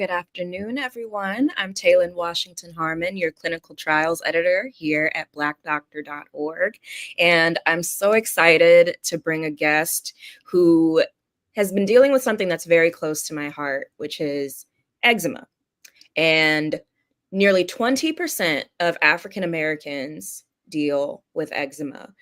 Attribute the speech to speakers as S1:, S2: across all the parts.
S1: Good afternoon, everyone. I'm Taylin Washington Harmon, your clinical trials editor here at blackdoctor.org. And I'm so excited to bring a guest who has been dealing with something that's very close to my heart, which is eczema. And nearly 20% of African Americans deal with eczema,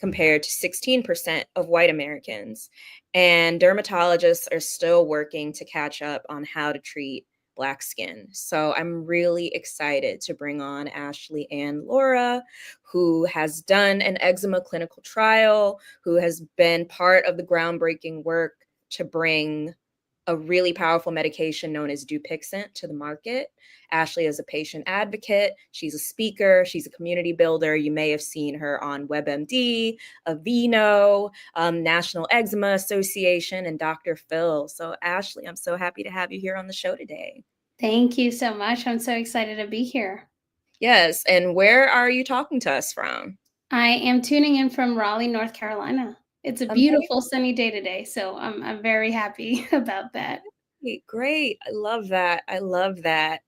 S1: compared to 16% of white Americans. And dermatologists are still working to catch up on how to treat Black skin. So I'm really excited to bring on Ashley and Lora, who has done an eczema clinical trial, who has been part of the groundbreaking work to bring a really powerful medication known as Dupixent to the market. Ashley is a patient advocate. She's a speaker. She's a community builder. You may have seen her on WebMD, Aveeno, National Eczema Association, and Dr. Phil. So Ashley, I'm so happy to have you here on the show today.
S2: Thank you so much. I'm so excited to be here.
S1: Yes, and where are you talking to us from?
S2: I am tuning in from Raleigh, North Carolina. It's a beautiful sunny day today, so I'm very happy about that.
S1: Great. I love that. I love that.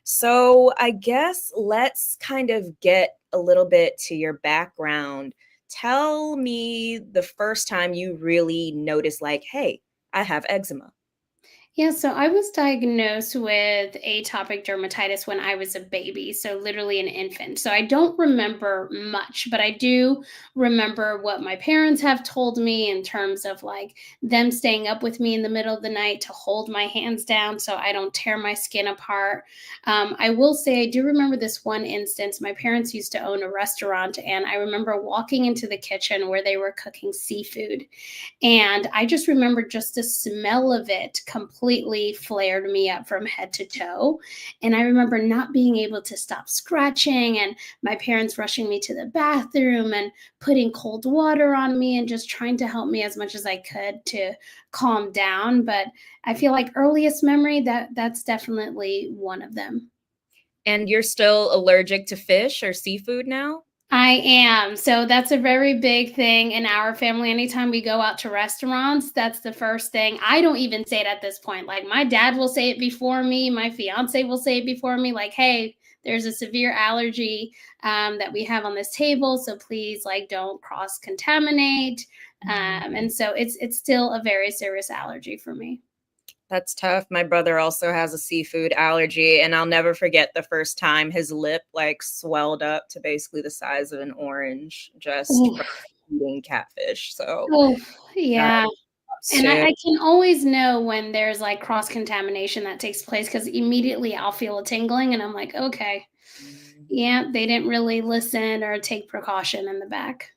S1: So I guess let's kind of get a little bit to your background. Tell me the first time you really noticed, like, hey, I have eczema.
S2: Yeah, so I was diagnosed with atopic dermatitis when I was a baby, so literally an infant. So I don't remember much, but I do remember what my parents have told me in terms of like them staying up with me in the middle of the night to hold my hands down so I don't tear my skin apart. I will say, I do remember this one instance. My parents used to own a restaurant, and I remember walking into the kitchen where they were cooking seafood. And I just remember just the smell of it completely flared me up from head to toe. And I remember not being able to stop scratching, and my parents rushing me to the bathroom and putting cold water on me and just trying to help me as much as I could to calm down. But I feel like earliest memory, that's definitely one of them.
S1: And you're still allergic to fish or seafood now?
S2: I am. So that's a very big thing in our family. Anytime we go out to restaurants, that's the first thing. I don't even say it at this point. Like my dad will say it before me, my fiance will say it before me, like, hey, there's a severe allergy that we have on this table. So please, like, don't cross contaminate. And so it's still a very serious allergy for me.
S1: That's tough. My brother also has a seafood allergy, and I'll never forget the first time his lip like swelled up to basically the size of an orange just
S2: Ooh.
S1: from eating catfish. So
S2: Oh,
S1: that
S2: yeah. And
S1: too.
S2: I can always know when there's like cross contamination that takes place because immediately I'll feel a tingling and I'm like, okay, yeah, they didn't really listen or take precaution in the back.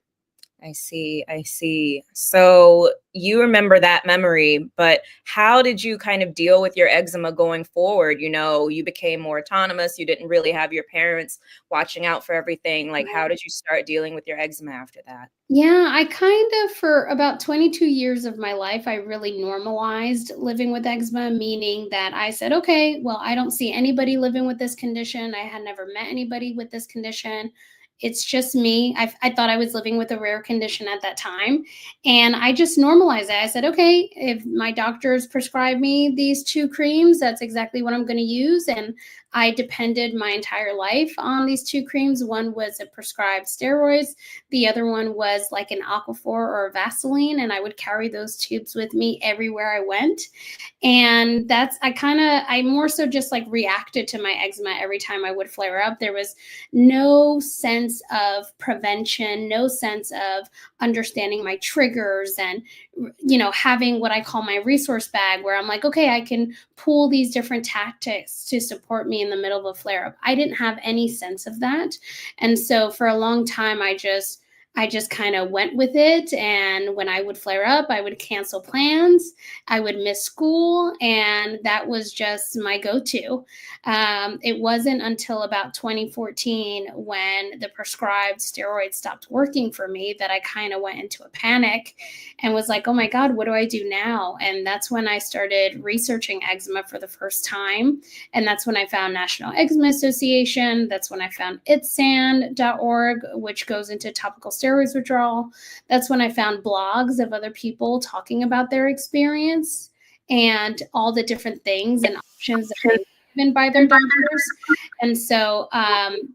S1: I see. I see. So you remember that memory, but how did you kind of deal with your eczema going forward? You know, you became more autonomous. You didn't really have your parents watching out for everything. Like, how did you start dealing with your eczema after that?
S2: Yeah, I kind of, for about 22 years of my life, I really normalized living with eczema, meaning that I said, okay, well, I don't see anybody living with this condition. I had never met anybody with this condition. It's just me. I thought I was living with a rare condition at that time. And I just normalized it. I said, okay, if my doctors prescribe me these two creams, that's exactly what I'm going to use. And I depended my entire life on these two creams. One was a prescribed steroids, the other one was like an Aquaphor or a Vaseline, and I would carry those tubes with me everywhere I went. And I more so just like reacted to my eczema every time I would flare up. There was no sense of prevention, no sense of understanding my triggers, and having what I call my resource bag, where I'm like, okay, I can pull these different tactics to support me in the middle of a flare up. I didn't have any sense of that. And so for a long time, I just kind of went with it. And when I would flare up, I would cancel plans. I would miss school. And that was just my go to. It wasn't until about 2014 when the prescribed steroids stopped working for me that I kind of went into a panic and was like, oh my God, what do I do now? And that's when I started researching eczema for the first time. And that's when I found National Eczema Association. That's when I found itsand.org, which goes into topical steroids withdrawal. That's when I found blogs of other people talking about their experience. and all the different things and options that they were given by their doctors. And so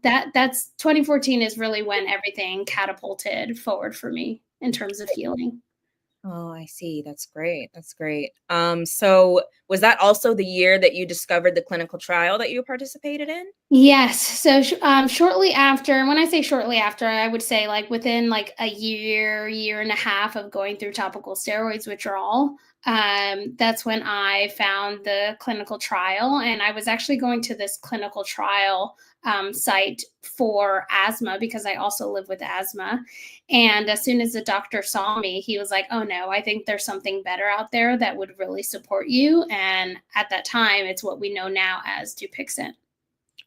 S2: that's 2014 is really when everything catapulted forward for me in terms of healing.
S1: Oh, I see. That's great. That's great. So was that also the year that you discovered the clinical trial that you participated in?
S2: Yes. So shortly after, and when I say shortly after, I would say like within like a year and a half of going through topical steroids withdrawal, that's when I found the clinical trial. And I was actually going to this clinical trial site for asthma because I also live with asthma. And as soon as the doctor saw me, he was like, "Oh no, I think there's something better out there that would really support you." And at that time, it's what we know now as Dupixent.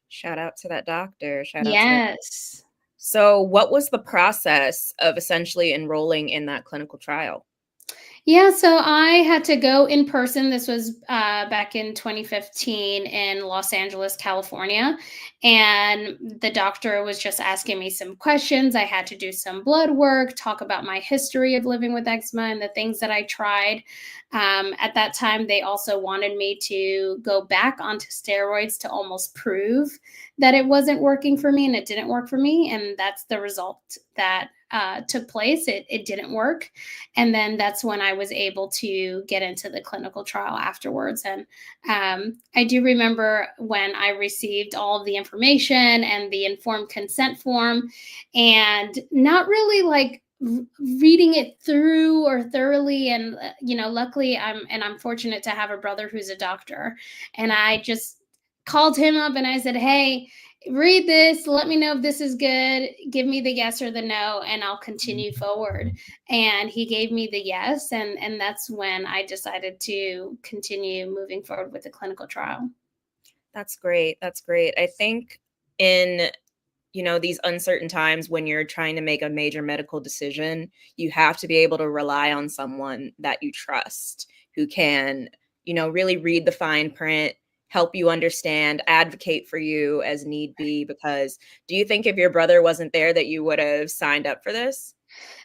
S1: Shout out to that doctor. Shout out to that.
S2: Yes.
S1: So, what was the process of essentially enrolling in that clinical trial?
S2: Yeah, so I had to go in person. This was back in 2015 in Los Angeles, California. And the doctor was just asking me some questions. I had to do some blood work, talk about my history of living with eczema and the things that I tried. At that time, they also wanted me to go back onto steroids to almost prove that it wasn't working for me and it didn't work for me. And that's the result that took place. It didn't work. And then that's when I was able to get into the clinical trial afterwards. And I do remember when I received all of the information and the informed consent form, and not really like reading it through or thoroughly. And luckily I'm fortunate to have a brother who's a doctor, and I just called him up and I said, "Hey, read this, let me know if this is good, give me the yes or the no, and I'll continue forward." And he gave me the yes, and that's when I decided to continue moving forward with the clinical trial.
S1: That's great. That's great. I think in these uncertain times when you're trying to make a major medical decision, you have to be able to rely on someone that you trust who can, really read the fine print, help you understand, advocate for you as need be. Because do you think if your brother wasn't there that you would have signed up for this?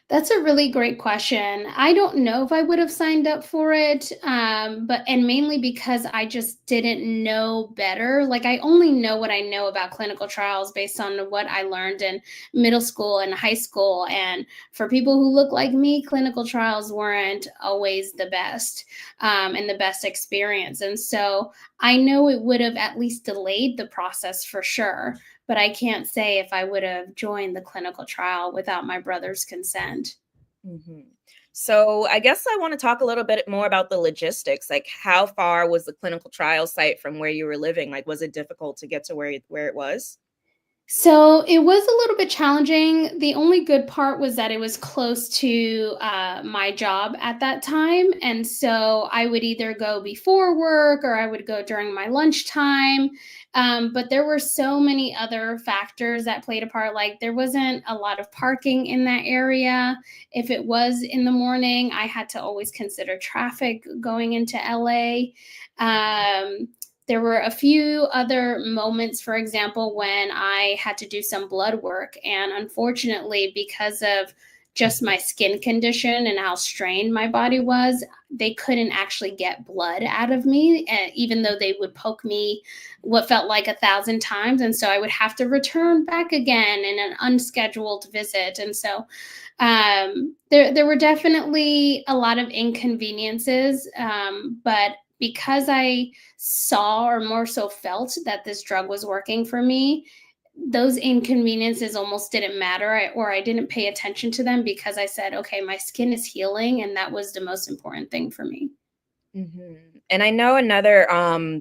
S2: That's a really great question. I don't know if I would have signed up for it, but and mainly because I just didn't know better. Like I only know what I know about clinical trials based on what I learned in middle school and high school. And for people who look like me, clinical trials weren't always the best and the best experience. And so I know it would have at least delayed the process for sure, but I can't say if I would have joined the clinical trial without my brother's consent.
S1: Mhm. So I guess I want to talk a little bit more about the logistics. Like, how far was the clinical trial site from where you were living? Like, was it difficult to get to where it was?
S2: So it was a little bit challenging. The only good part was that it was close to my job at that time. And so I would either go before work or I would go during my lunchtime. But there were so many other factors that played a part. Like there wasn't a lot of parking in that area. If it was in the morning, I had to always consider traffic going into LA. There were a few other moments, for example, when I had to do some blood work. And unfortunately, because of just my skin condition and how strained my body was, they couldn't actually get blood out of me, even though they would poke me what felt like 1,000 times. And so I would have to return back again in an unscheduled visit. And so there were definitely a lot of inconveniences, but because I saw or more so felt that this drug was working for me, those inconveniences almost didn't matter, or I didn't pay attention to them because I said, okay, my skin is healing. And that was the most important thing for me.
S1: And I know another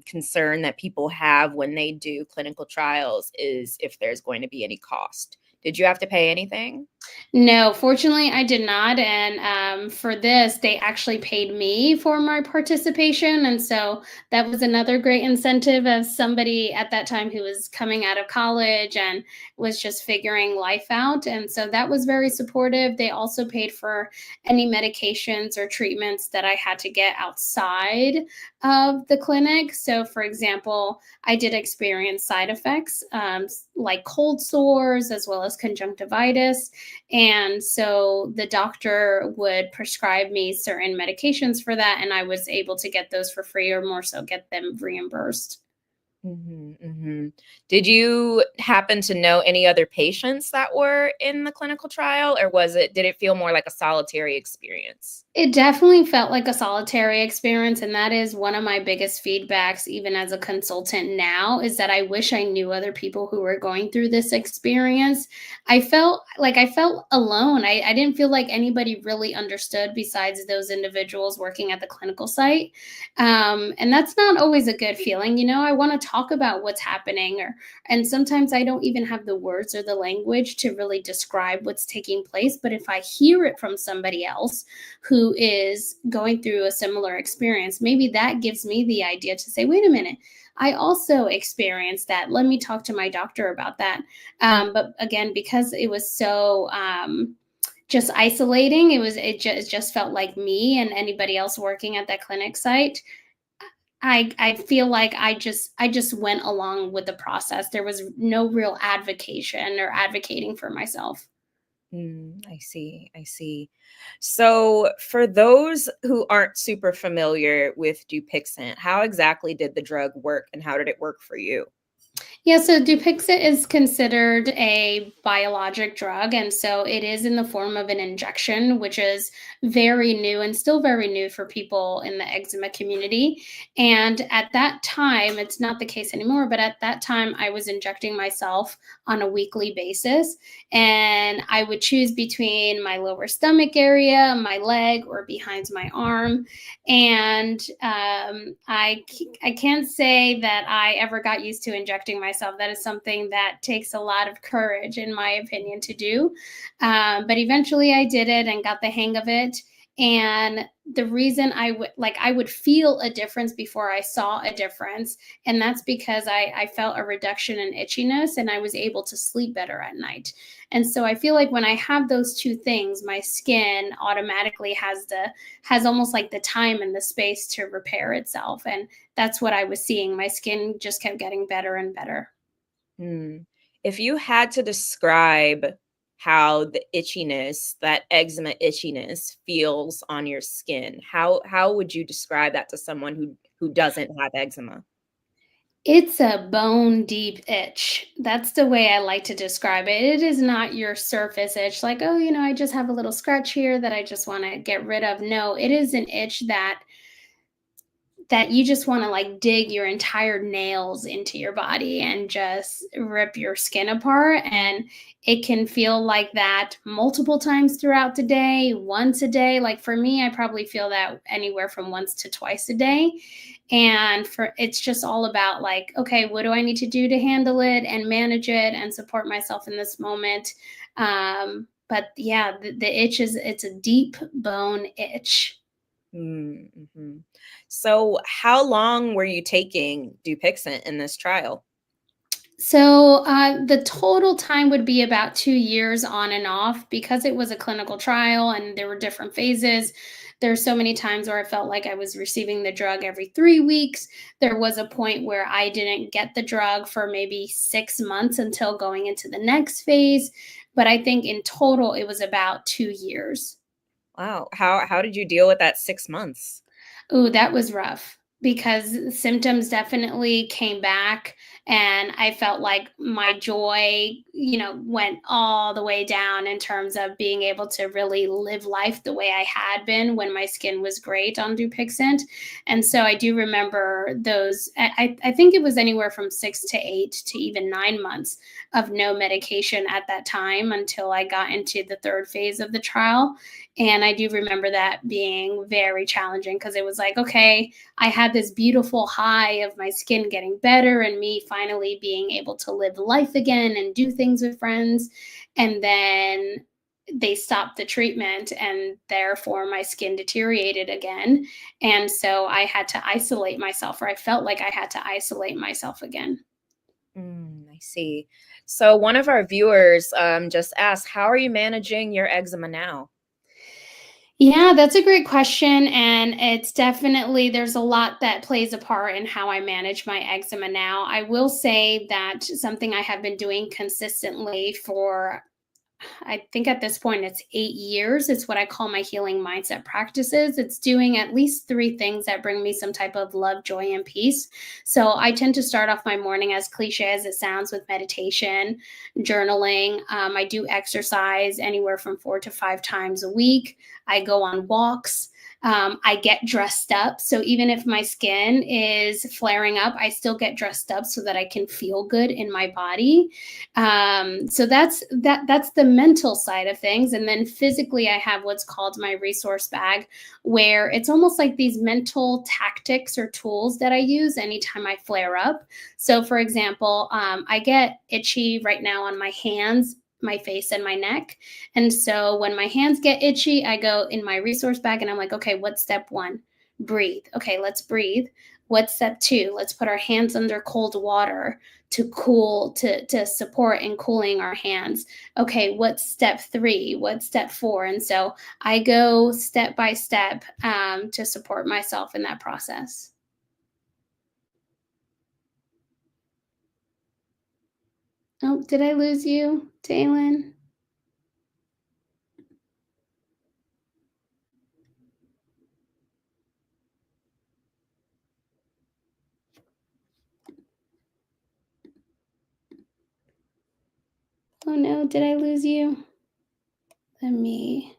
S1: concern that people have when they do clinical trials is if there's going to be any cost. Did you have to pay anything?
S2: No, fortunately, I did not. And for this, they actually paid me for my participation. And so that was another great incentive as somebody at that time who was coming out of college and was just figuring life out. And so that was very supportive. They also paid for any medications or treatments that I had to get outside of the clinic. So, for example, I did experience side effects like cold sores as well as was conjunctivitis. And so the doctor would prescribe me certain medications for that, and I was able to get those for free, or more so get them reimbursed.
S1: Did you happen to know any other patients that were in the clinical trial, or did it feel more like a solitary experience?
S2: It definitely felt like a solitary experience, and that is one of my biggest feedbacks, even as a consultant now, is that I wish I knew other people who were going through this experience. I felt alone. I didn't feel like anybody really understood besides those individuals working at the clinical site. And that's not always a good feeling. I want to talk about what's happening, and sometimes I don't even have the words or the language to really describe what's taking place. But if I hear it from somebody else who is going through a similar experience, maybe that gives me the idea to say, wait a minute, I also experienced that. Let me talk to my doctor about that. But again, because it was so just isolating, it just felt like me and anybody else working at that clinic site. I feel like I just went along with the process. There was no real advocation or advocating for myself.
S1: I see. I see. So, for those who aren't super familiar with Dupixent, how exactly did the drug work and how did it work for you?
S2: Yeah, so Dupixent is considered a biologic drug, and so it is in the form of an injection, which is very new and still very new for people in the eczema community. And at that time, it's not the case anymore, but at that time, I was injecting myself on a weekly basis, and I would choose between my lower stomach area, my leg, or behind my arm. And I can't say that I ever got used to injecting myself. That is something that takes a lot of courage, in my opinion, to do. But eventually I did it and got the hang of it. And the reason I would feel a difference before I saw a difference. And that's because I felt a reduction in itchiness and I was able to sleep better at night. And so I feel like when I have those two things, my skin automatically has almost like the time and the space to repair itself. And that's what I was seeing. My skin just kept getting better and better.
S1: Hmm. If you had to describe how the itchiness, that eczema itchiness feels on your skin, how would you describe that to someone who doesn't have eczema?
S2: It's a bone deep itch. That's the way I like to describe it. It is not your surface itch, like, oh, I just have a little scratch here that I just want to get rid of. No, it is an itch that you just want to like dig your entire nails into your body and just rip your skin apart. And it can feel like that multiple times throughout the day, once a day. Like for me, I probably feel that anywhere from once to twice a day. And for it's just all about like, okay, what do I need to do to handle it and manage it and support myself in this moment? But yeah, the itch it's a deep bone itch.
S1: Mhm. So, how long were you taking Dupixent in this trial?
S2: So the total time would be about 2 years on and off because it was a clinical trial and there were different phases. There's so many times where I felt like I was receiving the drug every 3 weeks. There was a point where I didn't get the drug for maybe 6 months until going into the next phase. But I think in total, it was about 2 years.
S1: Wow. How did you deal with that 6 months?
S2: Ooh, that was rough because symptoms definitely came back and I felt like my joy, went all the way down in terms of being able to really live life the way I had been when my skin was great on Dupixent. And so I do remember those. I think it was anywhere from 6 to 8 to even 9 months of no medication at that time until I got into the third phase of the trial. And I do remember that being very challenging because it was like, okay, I had this beautiful high of my skin getting better and me finally being able to live life again and do things with friends. And then they stopped the treatment and therefore my skin deteriorated again. And so I had to isolate myself, or I felt like I had to isolate myself again.
S1: I see. So, one of our viewers just asked, how are you managing your eczema now?
S2: Yeah, that's a great question. And it's definitely, there's a lot that plays a part in how I manage my eczema now. I will say that something I have been doing consistently for, I think at this point it's 8 years. It's what I call my healing mindset practices. It's doing at least three things that bring me some type of love, joy, and peace. So I tend to start off my morning, as cliche as it sounds, with meditation, journaling. I do exercise anywhere from 4 to 5 times a week. I go on walks. I get dressed up. So even if my skin is flaring up, I still get dressed up so that I can feel good in my body. So that's the mental side of things. And then physically, I have what's called my resource bag, where it's almost like these mental tactics or tools that I use anytime I flare up. So for example, I get itchy right now on my hands, my face, and my neck. And so when my hands get itchy, I go in my resource bag and I'm like, okay, what's step one? Breathe. Okay, let's breathe. What's step two? Let's put our hands under cold water to cool, to support in cooling our hands. Okay, what's step three? What's step four? And so I go step by step, to support myself in that process. Oh, did I lose you, Jalen? Oh no, did I lose you? Let me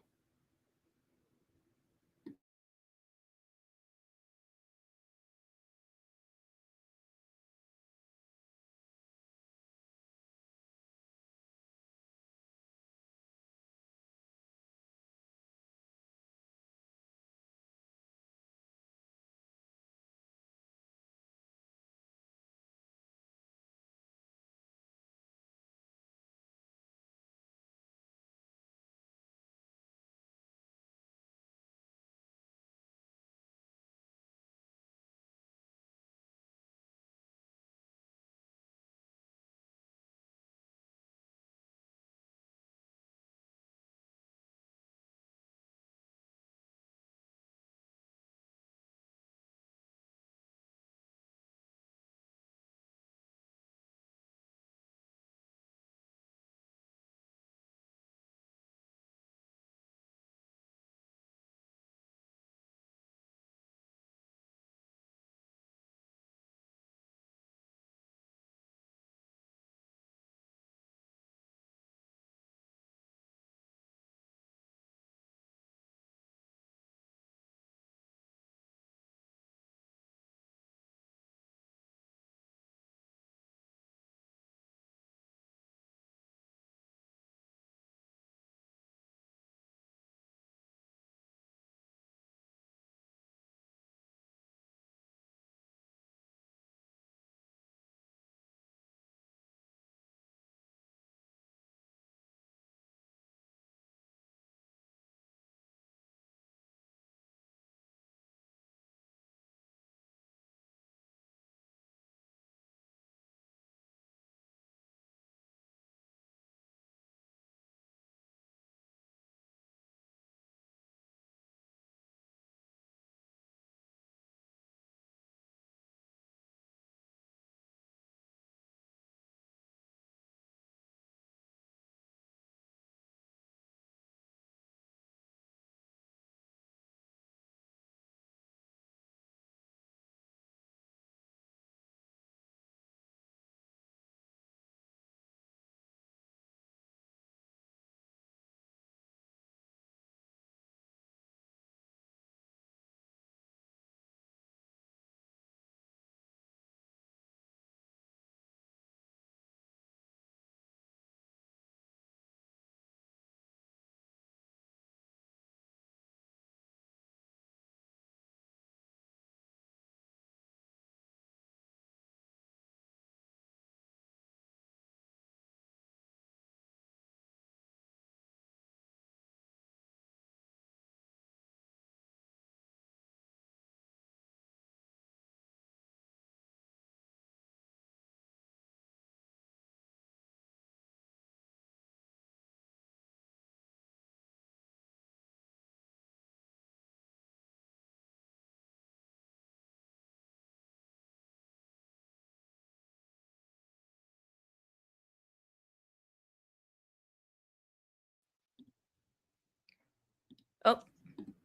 S1: Oh,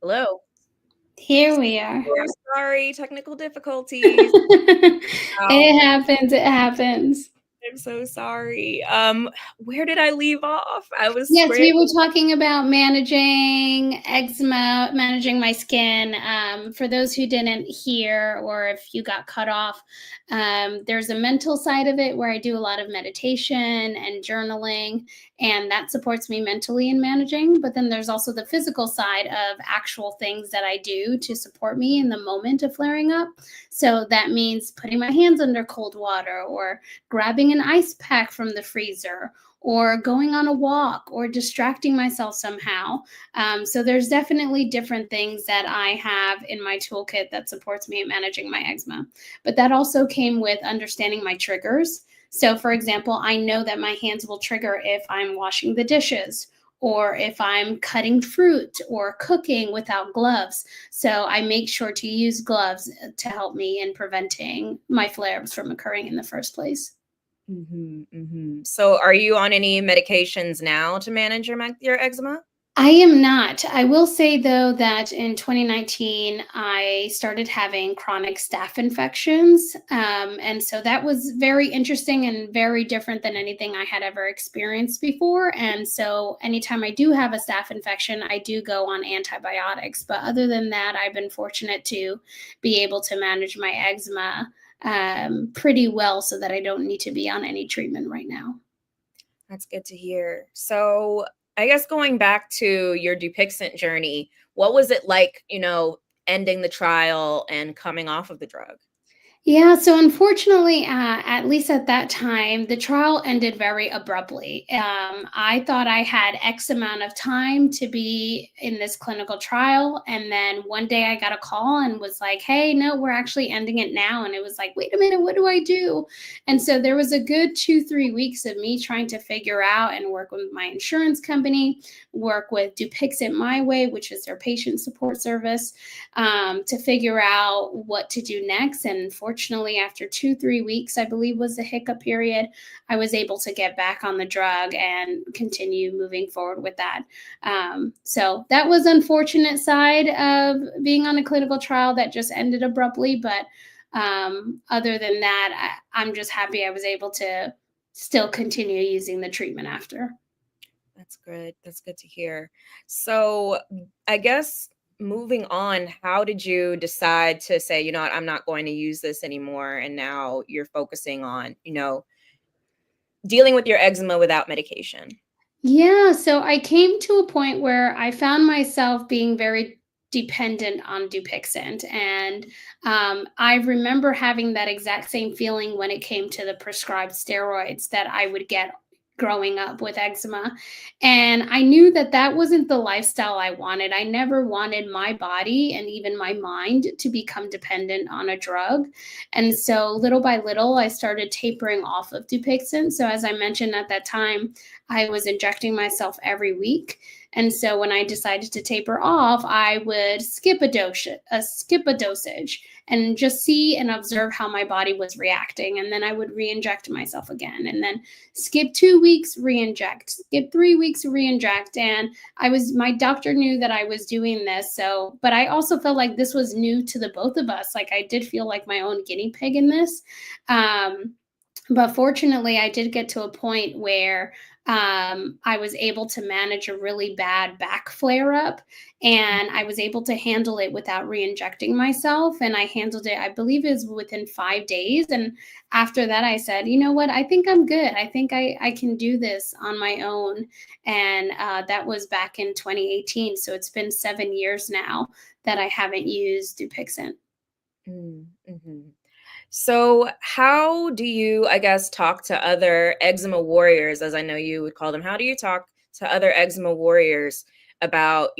S1: hello.
S2: Here we are.
S1: So sorry, technical difficulties. Wow,
S2: It happens, it happens.
S1: I'm so sorry. Where did I leave off? I was
S2: Yes, we were
S1: scrambling.
S2: talking about managing eczema, managing my skin. For those who didn't hear, or if you got cut off, there's a mental side of it where I do a lot of meditation and journaling, and that supports me mentally in managing. But then there's also the physical side of actual things that I do to support me in the moment of flaring up. So that means putting my hands under cold water, or grabbing an ice pack from the freezer, or going on a walk, or distracting myself somehow. So there's definitely different things that I have in my toolkit that supports me in managing my eczema. But that also came with understanding my triggers. So, for example, I know that my hands will trigger if I'm washing the dishes, or if I'm cutting fruit or cooking without gloves. So I make sure to use gloves to help me in preventing my flare-ups from occurring in the first place.
S1: So are you on any medications now to manage your eczema?
S2: I am not. I will say though that in 2019, I started having chronic staph infections. And so that was very interesting and very different than anything I had ever experienced before. And so anytime I do have a staph infection, I do go on antibiotics. But other than that, I've been fortunate to be able to manage my eczema pretty well so that I don't need to be on any treatment right now.
S1: That's good to hear. So, I guess going back to your Dupixent journey, what was it like, ending the trial and coming off of the drug?
S2: Yeah, so unfortunately, at least at that time, the trial ended very abruptly. I thought I had X amount of time to be in this clinical trial. And then one day I got a call and was like, hey, no, we're actually ending it now. And it was like, wait a minute, what do I do? And so there was a good 2, 3 weeks of me trying to figure out and work with my insurance company, work with Dupixent My Way, which is their patient support service, to figure out what to do next. And fortunately, after 2, 3 weeks, I believe was the hiccup period, I was able to get back on the drug and continue moving forward with that. So that was unfortunate side of being on a clinical trial that just ended abruptly. But other than that, I'm just happy I was able to still continue using the treatment after.
S1: That's good. That's good to hear. So, I guess moving on, how did you decide to say, you know what, I'm not going to use this anymore? And now you're focusing on, dealing with your eczema without medication.
S2: Yeah, so I came to a point where I found myself being very dependent on Dupixent. And I remember having that exact same feeling when it came to the prescribed steroids that I would get growing up with eczema. And I knew that that wasn't the lifestyle I wanted. I never wanted my body and even my mind to become dependent on a drug. And so little by little, I started tapering off of Dupixent. So, as I mentioned at that time, I was injecting myself every week. And so when I decided to taper off, I would skip a dosage and just see and observe how my body was reacting. And then I would re-inject myself again. And then skip 2 weeks, re-inject, skip 3 weeks, re-inject. And my doctor knew that I was doing this. So, but I also felt like this was new to the both of us. Like I did feel like my own guinea pig in this. Um, but fortunately, I did get to a point where I was able to manage a really bad back flare up, and I was able to handle it without re injecting myself. And I handled it, I believe, is within 5 days. And after that, I said, you know what? I think I'm good. I think I can do this on my own. And that was back in 2018. So it's been 7 years now that I haven't used Dupixent.
S1: Mm-hmm. So, how do you, I guess, talk to other eczema warriors, as I know you would call them? How do you talk to other eczema warriors about,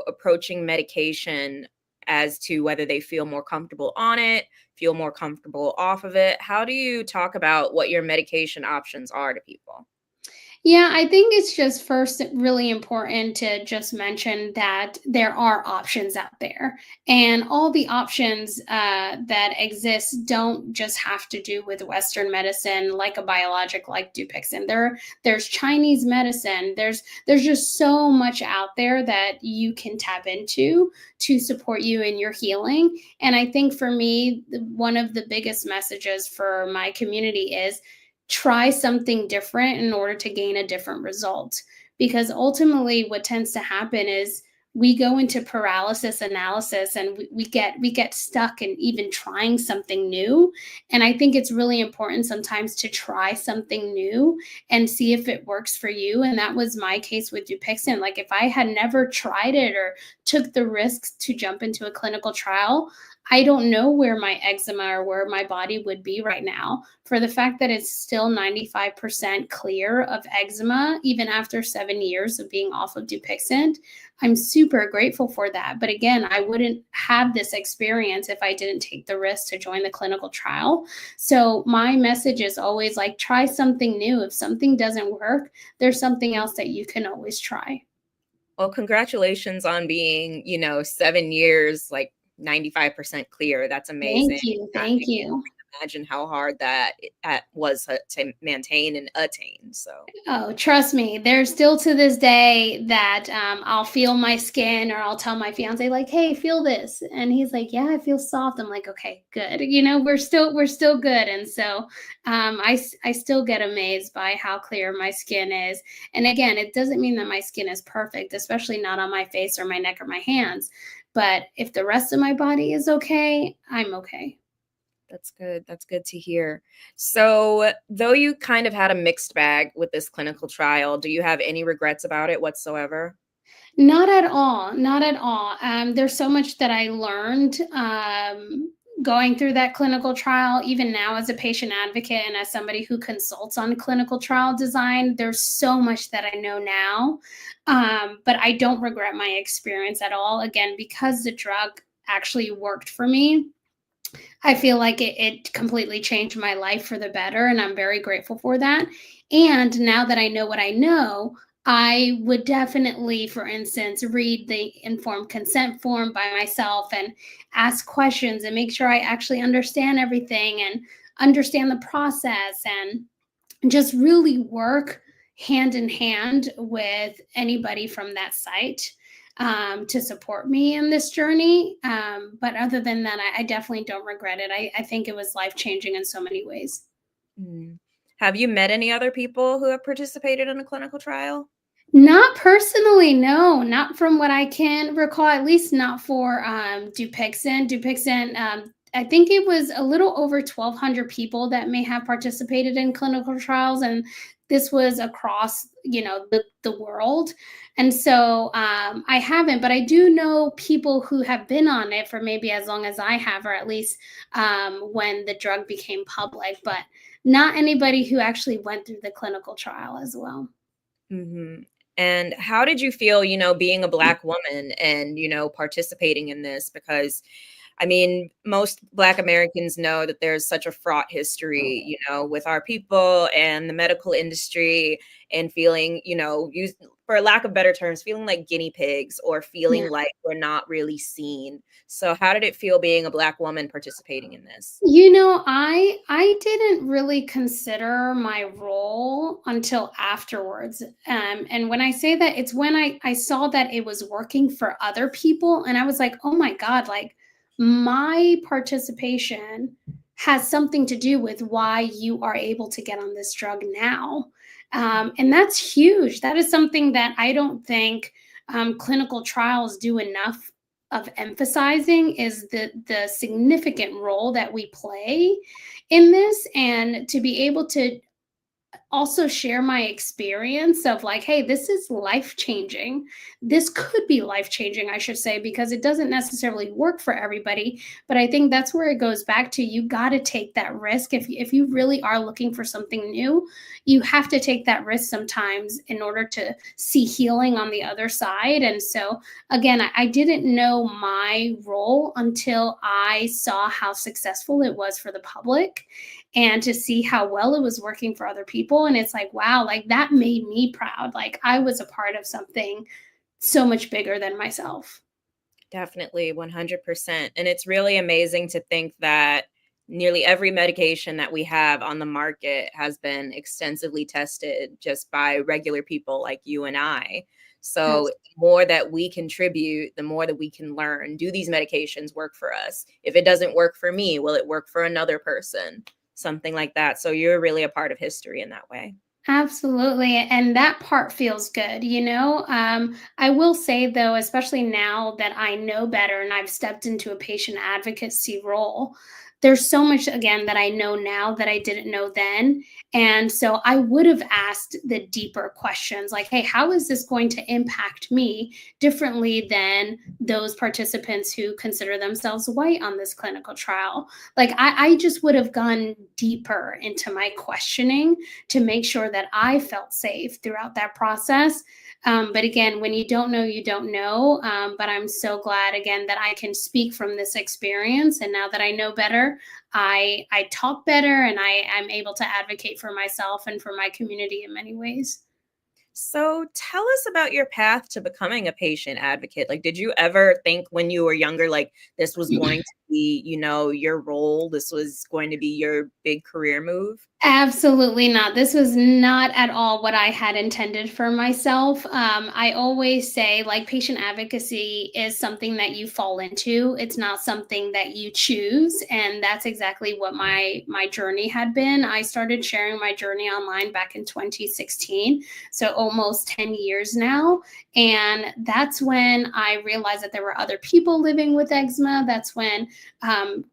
S1: approaching medication as to whether they feel more comfortable on it, feel more comfortable off of it? How do you talk about what your medication options are to people?
S2: Yeah, I think it's just first really important to just mention that there are options out there, and all the options that exist don't just have to do with Western medicine, like a biologic like Dupixent. There's Chinese medicine. There's just so much out there that you can tap into to support you in your healing. And I think for me, one of the biggest messages for my community is try something different in order to gain a different result. Because ultimately, what tends to happen is we go into paralysis analysis and we get stuck in even trying something new. And I think it's really important sometimes to try something new and see if it works for you. And that was my case with Dupixent. Like if I had never tried it or took the risks to jump into a clinical trial, I don't know where my eczema or where my body would be right now. For the fact that it's still 95% clear of eczema, even after 7 years of being off of Dupixent, I'm super grateful for that. But again, I wouldn't have this experience if I didn't take the risk to join the clinical trial. So my message is always like, try something new. If something doesn't work, there's something else that you can always try.
S1: Well, congratulations on being, 7 years, like 95% clear. That's amazing.
S2: Thank you.
S1: I
S2: Thank
S1: can't
S2: you.
S1: imagine how hard that was to maintain and attain. So,
S2: Oh, trust me, there's still to this day that I'll feel my skin or I'll tell my fiance like, "Hey, feel this," and he's like, "Yeah, I feel soft." I'm like, "Okay, good." We're still good, and so I still get amazed by how clear my skin is. And again, it doesn't mean that my skin is perfect, especially not on my face or my neck or my hands. But if the rest of my body is okay, I'm okay.
S1: that's good. That's good to hear. So, though you kind of had a mixed bag with this clinical trial, do you have any regrets about it whatsoever?
S2: Not at all, not at all. There's so much that I learned going through that clinical trial. Even now, as a patient advocate and as somebody who consults on clinical trial design, there's so much that I know now. But I don't regret my experience at all. Again, because the drug actually worked for me, I feel like it completely changed my life for the better, and I'm very grateful for that. And now that I know what I know, I would definitely, for instance, read the informed consent form by myself and ask questions and make sure I actually understand everything and understand the process and just really work hand in hand with anybody from that site to support me in this journey. But other than that, I definitely don't regret it. I think it was life changing in so many ways.
S1: Mm. Have you met any other people who have participated in a clinical trial?
S2: Not personally, no, not from what I can recall, at least not for Dupixent. Dupixent, I think it was a little over 1,200 people that may have participated in clinical trials, and this was across, the world. And so I haven't, but I do know people who have been on it for maybe as long as I have, or at least when the drug became public, but not anybody who actually went through the clinical trial as well.
S1: Mhm. And how did you feel, being a Black woman and, participating in this? Because, I mean, most Black Americans know that there's such a fraught history, with our people and the medical industry and feeling, used for lack of better terms, feeling like guinea pigs or
S2: Yeah.
S1: feeling like we're not really seen. So how did it feel being a Black woman participating in this?
S2: I didn't really consider my role until afterwards. And when I say that, it's when I saw that it was working for other people, and I was like, oh my God, like my participation has something to do with why you are able to get on this drug now. And that's huge. That is something that I don't think clinical trials do enough of emphasizing, is the significant role that we play in this, and to be able to also share my experience of like, hey, this is life changing. This could be life changing, I should say, because it doesn't necessarily work for everybody. But I think that's where it goes back to, you got to take that risk. If you really are looking for something new, you have to take that risk sometimes in order to see healing on the other side. And so, again, I didn't know my role until I saw how successful it was for the public and to see how well it was working for other people. people. And it's like, wow, like that made me proud. Like I was a part of something so much bigger than myself.
S1: Definitely, 100%. And it's really amazing to think that nearly every medication that we have on the market has been extensively tested just by regular people like you and I. So, the more that we contribute, the more that we can learn. Do these medications work for us? If it doesn't work for me, will it work for another person? Something like that. So, you're really a part of history in that way.
S2: Absolutely. And that part feels good, you know? I will say, though, especially now that I know better and I've stepped into a patient advocacy role, there's so much, again, that I know now that I didn't know then. And so I would have asked the deeper questions like, hey, how is this going to impact me differently than those participants who consider themselves white on this clinical trial? Like, I just would have gone deeper into my questioning to make sure that I felt safe throughout that process. But again, when you don't know, you don't know. But I'm so glad again that I can speak from this experience. And now that I know better, I talk better and I'm able to advocate for myself and for my community in many ways.
S1: So tell us about your path to becoming a patient advocate. Like, did you ever think when you were younger, like this was going to be, your role? This was going to be your big career move?
S2: Absolutely not. This was not at all what I had intended for myself. I always say, like, patient advocacy is something that you fall into. It's not something that you choose, and that's exactly what my journey had been. I started sharing my journey online back in 2016, so almost 10 years now. And that's when I realized that there were other people living with eczema. That's when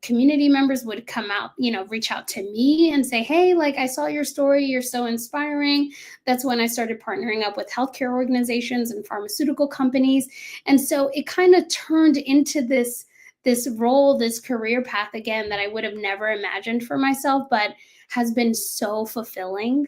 S2: community members would come out, reach out to me and say, hey, like I saw your story, you're so inspiring. That's when I started partnering up with healthcare organizations and pharmaceutical companies. And so it kind of turned into this role, this career path again that I would have never imagined for myself, but has been so fulfilling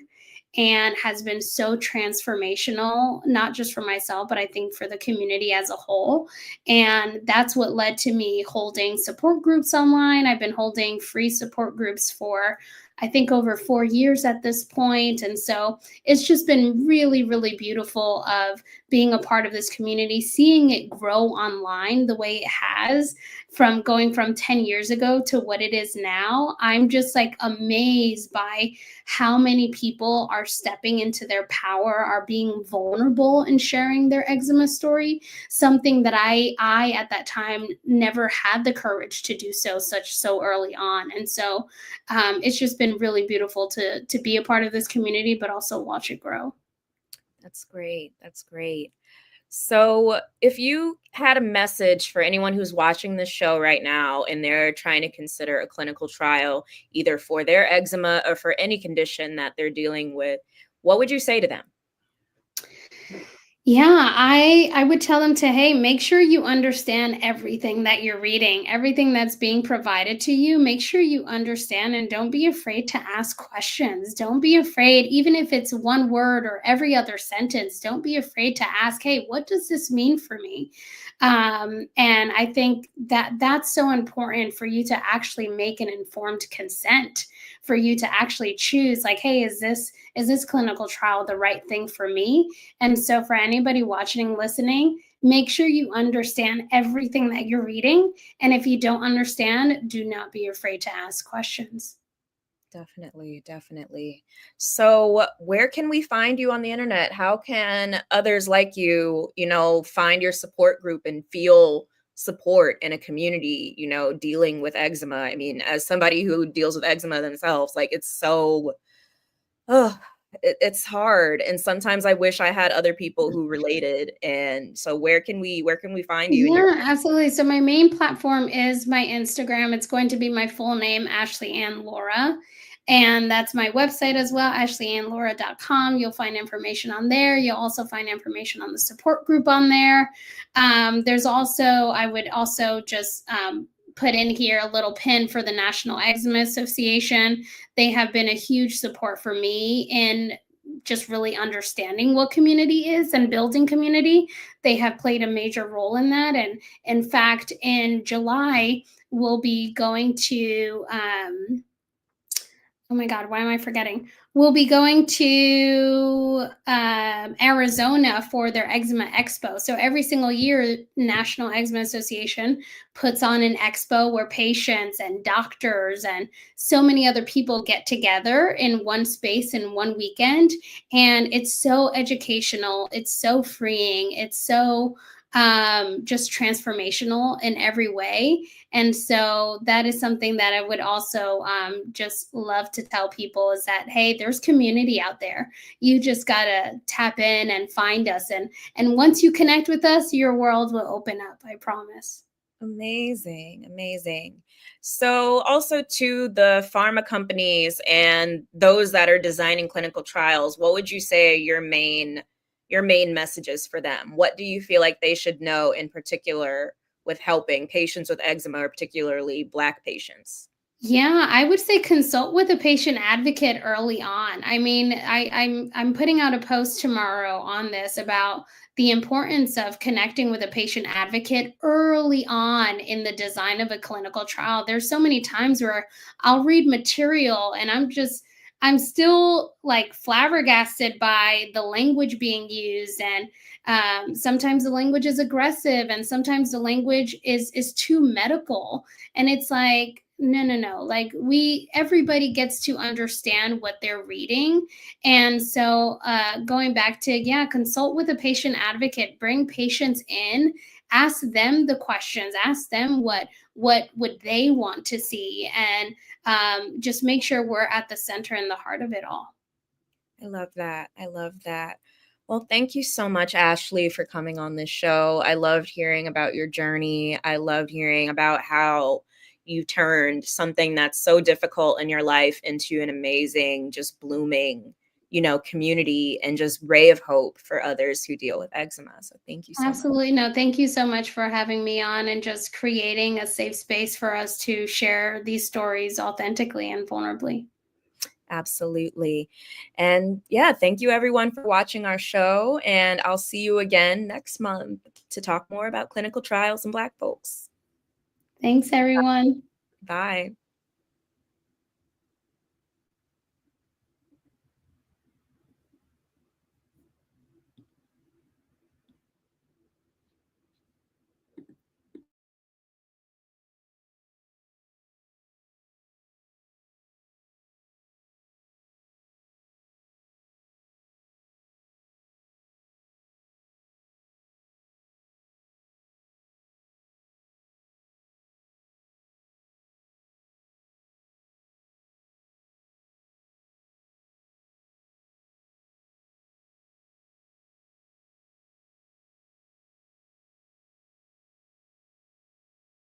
S2: and has been so transformational, not just for myself, but I think for the community as a whole. And that's what led to me holding support groups online. I've been holding free support groups for, I think, over 4 years at this point. And so it's just been really, really beautiful of being a part of this community, seeing it grow online the way it has from going from 10 years ago to what it is now. I'm just like amazed by how many people are stepping into their power, are being vulnerable and sharing their eczema story, something that I at that time never had the courage to do so early on. And so it's just been really beautiful to be a part of this community, but also watch it grow.
S1: That's great. That's great. So, if you had a message for anyone who's watching this show right now and they're trying to consider a clinical trial, either for their eczema or for any condition that they're dealing with, what would you say to them?
S2: Yeah, I would tell them to, hey, make sure you understand everything that you're reading, everything that's being provided to you. Make sure you understand and don't be afraid to ask questions. Don't be afraid, even if it's one word or every other sentence, don't be afraid to ask, hey, what does this mean for me? And I think that that's so important for you to actually make an informed consent, for you to actually choose, like, hey, is this clinical trial the right thing for me? And so, for anybody watching and listening, make sure you understand everything that you're reading. And if you don't understand, do not be afraid to ask questions.
S1: Definitely, definitely. So, where can we find you on the internet? How can others like you, find your support group and feel support in a community, dealing with eczema? I mean, as somebody who deals with eczema themselves, like it's so, oh, it's hard. And sometimes I wish I had other people who related. And so, where can we find you in your?
S2: Yeah, absolutely. So my main platform is my Instagram. It's going to be my full name, Ashley Ann Lora. And that's my website as well, ashleyannlora.com. You'll find information on there. You'll also find information on the support group on there. I would also just put in here a little pin for the National Eczema Association. They have been a huge support for me in just really understanding what community is and building community. They have played a major role in that. And in fact, in July, we'll be going to Oh my God, why am I forgetting? We'll be going to Arizona for their Eczema Expo. So every single year, National Eczema Association puts on an expo where patients and doctors and so many other people get together in one space in one weekend. And it's so educational, it's so freeing, it's so just transformational in every way. And so that is something that I would also just love to tell people is that, hey, there's community out there. You just got to tap in and find us. And once you connect with us, your world will open up, I promise.
S1: Amazing, amazing. So also to the pharma companies and those that are designing clinical trials, what would you say are your main messages for them? What do you feel like they should know in particular with helping patients with eczema, or particularly Black patients?
S2: Yeah, I would say consult with a patient advocate early on. I mean, I'm putting out a post tomorrow on this about the importance of connecting with a patient advocate early on in the design of a clinical trial. There's so many times where I'll read material and I'm still like flabbergasted by the language being used, and sometimes the language is aggressive and sometimes the language is too medical, and it's like no, like we everybody gets to understand what they're reading. And so going back to, yeah, consult with a patient advocate, bring patients in, ask them the questions, ask them what would they want to see, and just make sure we're at the center and the heart of it all.
S1: I love that. I love that. Well, thank you so much, Ashley, for coming on this show. I loved hearing about your journey. I loved hearing about how you turned something that's so difficult in your life into an amazing, just blooming, community and just ray of hope for others who deal with eczema. So thank you so much.
S2: Absolutely. No, thank you so much for having me on and just creating a safe space for us to share these stories authentically and vulnerably.
S1: Absolutely. And yeah, thank you everyone for watching our show. And I'll see you again next month to talk more about clinical trials and Black folks.
S2: Thanks, everyone.
S1: Bye.